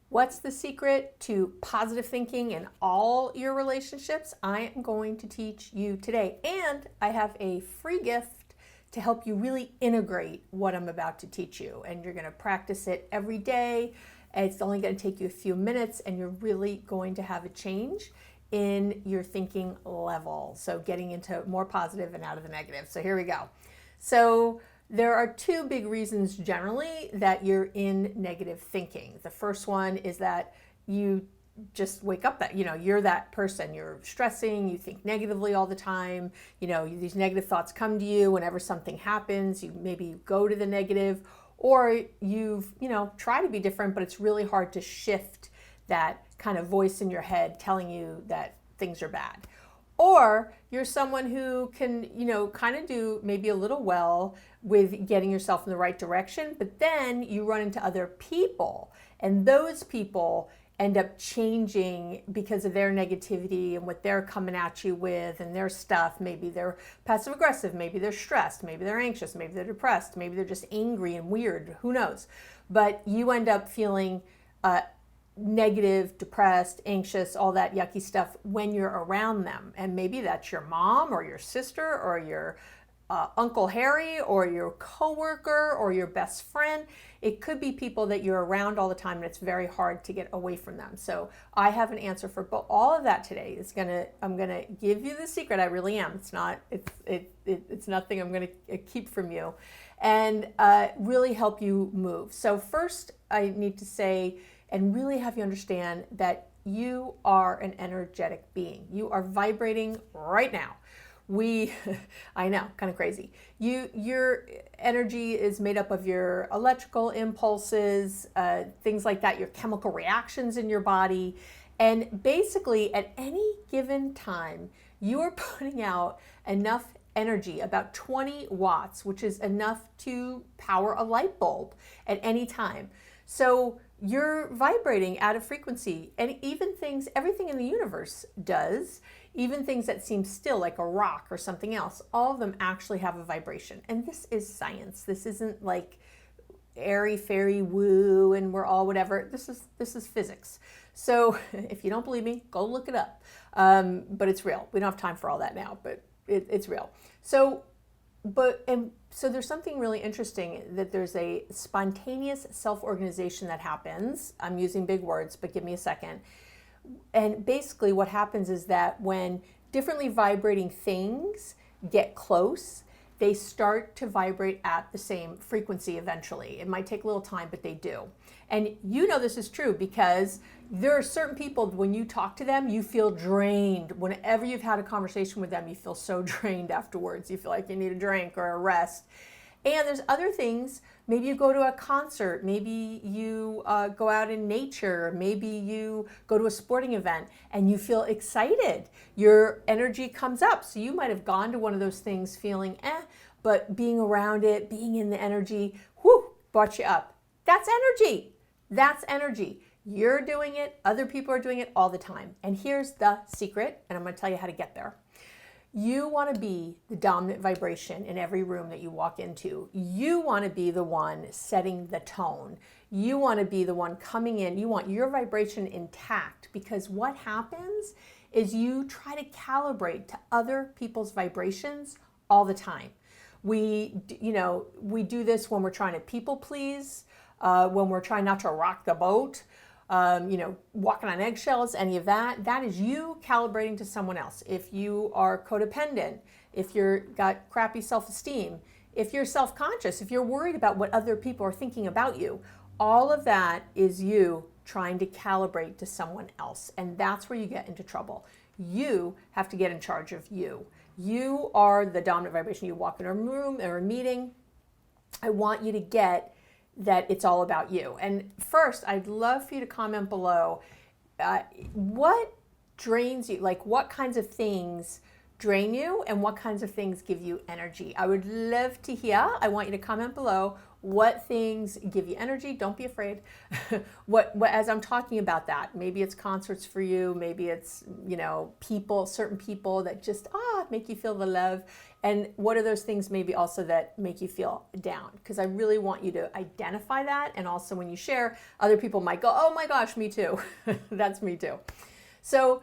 What's the secret to positive thinking in all your relationships? I am going to teach you today. And I have a free gift to help you really integrate what I'm about to teach you. And you're going to practice it every day. It's only going to take you a few minutes, and you're really going to have a change in your thinking level. So getting into more positive and out of the negative. So here we go. So there are two big reasons generally that you're in negative thinking. The first one is that you just wake up that, you're that person. You're stressing, you think negatively all the time. These negative thoughts come to you whenever something happens. You go to the negative, or you've, try to be different, but it's really hard to shift that kind of voice in your head telling you that things are bad. Or you're someone who can, kind of do maybe a little well with getting yourself in the right direction, but then you run into other people, and those people end up changing because of their negativity and what they're coming at you with and their stuff. Maybe they're passive aggressive, maybe they're stressed, maybe they're anxious, maybe they're depressed, maybe they're just angry and weird, who knows. But you end up feeling negative, depressed, anxious, all that yucky stuff when you're around them. And maybe that's your mom or your sister or your Uncle Harry or your coworker or your best friend. It could be people that you're around all the time, and it's very hard to get away from them. So I have an answer for all of that today. I'm gonna give you the secret. I really am. It's nothing I'm gonna keep from you, and really help you move. So first, I need to say and really have you understand that you are an energetic being. You are vibrating right now. I know, kind of crazy. Your energy is made up of your electrical impulses, things like that, your chemical reactions in your body. And basically, at any given time, you are putting out enough energy, about 20 watts, which is enough to power a light bulb at any time. So you're vibrating at a frequency, and everything in the universe does, even things that seem still like a rock or something else, all of them actually have a vibration. And this is science. This isn't like airy fairy woo and we're all whatever. This is physics. So if you don't believe me, go look it up. But it's real. We don't have time for all that now, but it's real. So there's something really interesting, that there's a spontaneous self-organization that happens. I'm using big words, but give me a second. And basically what happens is that when differently vibrating things get close, they start to vibrate at the same frequency eventually. It might take a little time, but they do. And this is true because there are certain people, when you talk to them, you feel drained. Whenever you've had a conversation with them, you feel so drained afterwards. You feel like you need a drink or a rest. And there's other things. Maybe you go to a concert. Maybe you go out in nature. Maybe you go to a sporting event and you feel excited. Your energy comes up. So you might have gone to one of those things feeling but being around it, being in the energy, brought you up. That's energy. That's energy. You're doing it. Other people are doing it all the time. And here's the secret, and I'm going to tell you how to get there. You want to be the dominant vibration in every room that you walk into. You want to be the one setting the tone. You want to be the one coming in. You want your vibration intact, because what happens is you try to calibrate to other people's vibrations all the time. We do this when we're trying to people please, when we're trying not to rock the boat, walking on eggshells, any of that. That is you calibrating to someone else. If you are codependent, if you've got crappy self-esteem, if you're self-conscious, if you're worried about what other people are thinking about you, all of that is you trying to calibrate to someone else. And that's where you get into trouble. You have to get in charge of you. You are the dominant vibration. You walk in a room or a meeting. I want you to get that it's all about you. And first, I'd love for you to comment below what drains you, like what kinds of things drain you and what kinds of things give you energy. I would love to hear. I want you to comment below what things give you energy. Don't be afraid. what as I'm talking about that, maybe it's concerts for you, maybe it's certain people that just make you feel the love. And what are those things maybe also that make you feel down? Because I really want you to identify that. And also when you share, other people might go, oh my gosh, me too. That's me too. So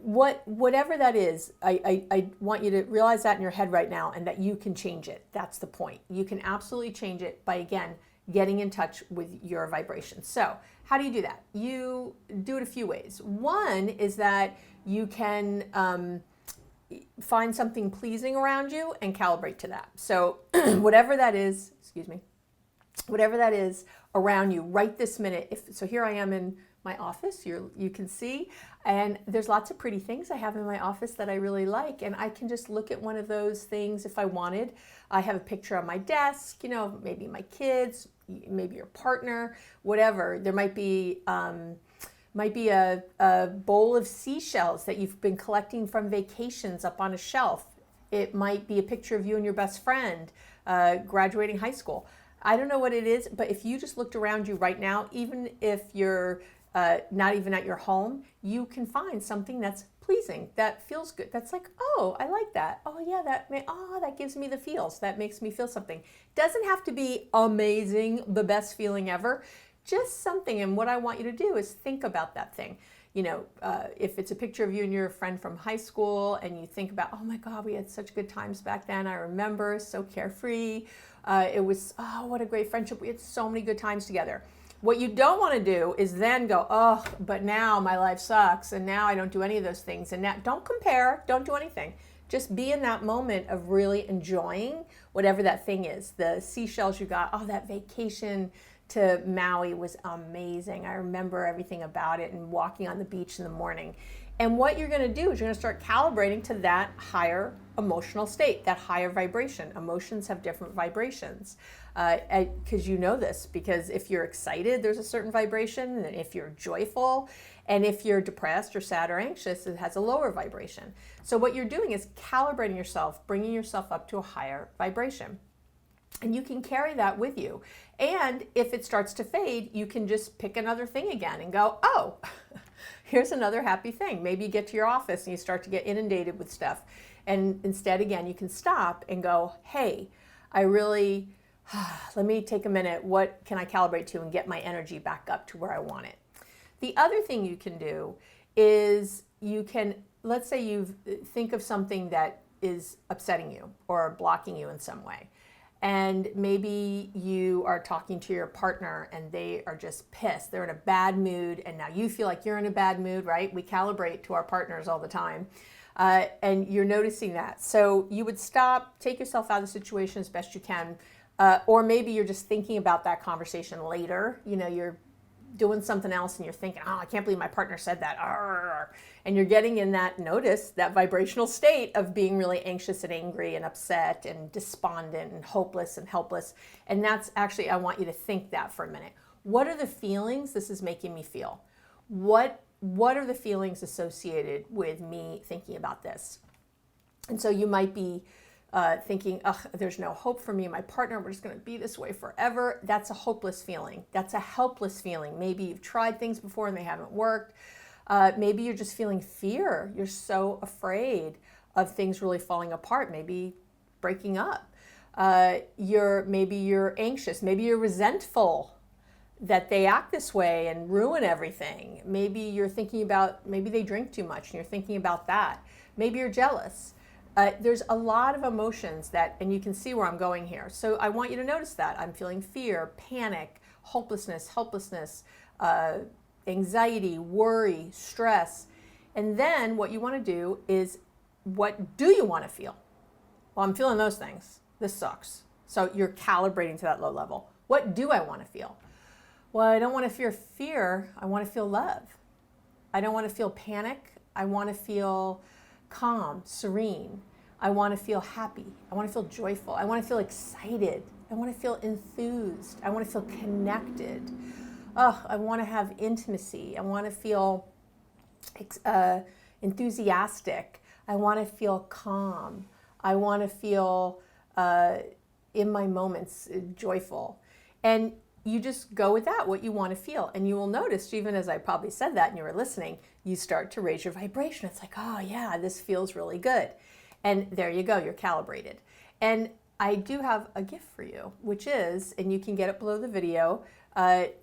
whatever that is, I want you to realize that in your head right now, and that you can change it. That's the point. You can absolutely change it by, again, getting in touch with your vibration. So how do you do that? You do it a few ways. One is that you can find something pleasing around you and calibrate to that. So whatever that is, whatever that is around you right this minute. So here I am in my office, you can see, and there's lots of pretty things I have in my office that I really like, and I can just look at one of those things if I wanted. I have a picture on my desk, maybe my kids, maybe your partner, whatever. There might be a bowl of seashells that you've been collecting from vacations up on a shelf. It might be a picture of you and your best friend graduating high school. I don't know what it is, but if you just looked around you right now, even if you're not even at your home, you can find something that's pleasing, that feels good. That's like, oh, I like that. Oh yeah, that gives me the feels. That makes me feel something. Doesn't have to be amazing, the best feeling ever. Just something. And what I want you to do is think about that thing. If it's a picture of you and your friend from high school, and you think about, oh my God, we had such good times back then. I remember, so carefree. It was, oh, what a great friendship. We had so many good times together. What you don't want to do is then go, oh, but now my life sucks, and now I don't do any of those things. And now, don't compare, don't do anything. Just be in that moment of really enjoying whatever that thing is. The seashells you got, oh, that vacation to Maui was amazing. I remember everything about it, and walking on the beach in the morning. And what you're going to do is you're going to start calibrating to that higher emotional state, that higher vibration. Emotions have different vibrations. Because you know this, because if you're excited, there's a certain vibration, and if you're joyful, and if you're depressed or sad or anxious, it has a lower vibration. So what you're doing is calibrating yourself, bringing yourself up to a higher vibration. And you can carry that with you. And if it starts to fade, you can just pick another thing again and go, oh, here's another happy thing. Maybe you get to your office and you start to get inundated with stuff. And instead, again, you can stop and go, hey, let me take a minute. What can I calibrate to and get my energy back up to where I want it? The other thing you can do is let's say you think of something that is upsetting you or blocking you in some way. And maybe you are talking to your partner and they are just pissed. They're in a bad mood, and now you feel like you're in a bad mood, right? We calibrate to our partners all the time. And you're noticing that. So you would stop, take yourself out of the situation as best you can. Or maybe you're just thinking about that conversation later. You're doing something else and you're thinking, oh, I can't believe my partner said that. Arr. And you're getting in that vibrational state of being really anxious and angry and upset and despondent and hopeless and helpless. And that's actually, I want you to think that for a minute. What are the feelings this is making me feel? What are the feelings associated with me thinking about this? And so you might be thinking, ugh, there's no hope for me and my partner. We're just going to be this way forever. That's a hopeless feeling. That's a helpless feeling. Maybe you've tried things before and they haven't worked. Maybe you're just feeling fear. You're so afraid of things really falling apart, maybe breaking up. Maybe you're anxious. Maybe you're resentful that they act this way and ruin everything. Maybe you're thinking about, maybe they drink too much and you're thinking about that. Maybe you're jealous. There's a lot of emotions and you can see where I'm going here. So I want you to notice that. I'm feeling fear, panic, hopelessness, helplessness, anxiety, worry, stress. And then what you want to do is, what do you want to feel? Well, I'm feeling those things. This sucks. So you're calibrating to that low level. What do I want to feel? Well, I don't want to feel fear. I want to feel love. I don't want to feel panic. I want to feel calm, serene. I want to feel happy. I want to feel joyful. I want to feel excited. I want to feel enthused. I want to feel connected. I want to have intimacy. I want to feel enthusiastic. I want to feel calm. I want to feel in my moments joyful. And you just go with that, what you want to feel. And you will notice, even as I probably said that and you were listening, you start to raise your vibration. It's like, oh yeah, this feels really good. And there you go, you're calibrated. And I do have a gift for you, which is, and you can get it below the video, a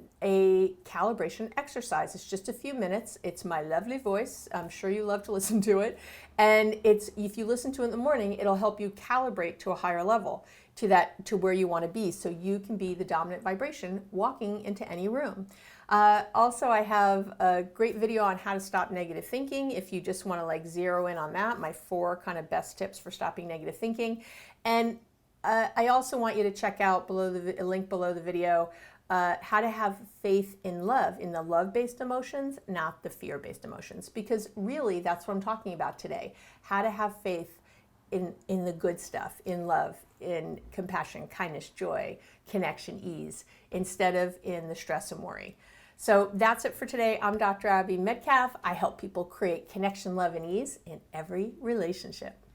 calibration exercise. It's just a few minutes. It's my lovely voice. I'm sure you love to listen to it. And it's, if you listen to it in the morning, it'll help you calibrate to a higher level, to where you want to be, so you can be the dominant vibration walking into any room. Also, I have a great video on how to stop negative thinking. If you just want to like zero in on that, my 4 kind of best tips for stopping negative thinking. And I also want you to check out below the link below the video, how to have faith in love, in the love-based emotions, not the fear-based emotions, because really that's what I'm talking about today. How to have faith in the good stuff, in love, in compassion, kindness, joy, connection, ease, instead of in the stress and worry. So that's it for today. I'm Dr. Abby Medcalf. I help people create connection, love, and ease in every relationship.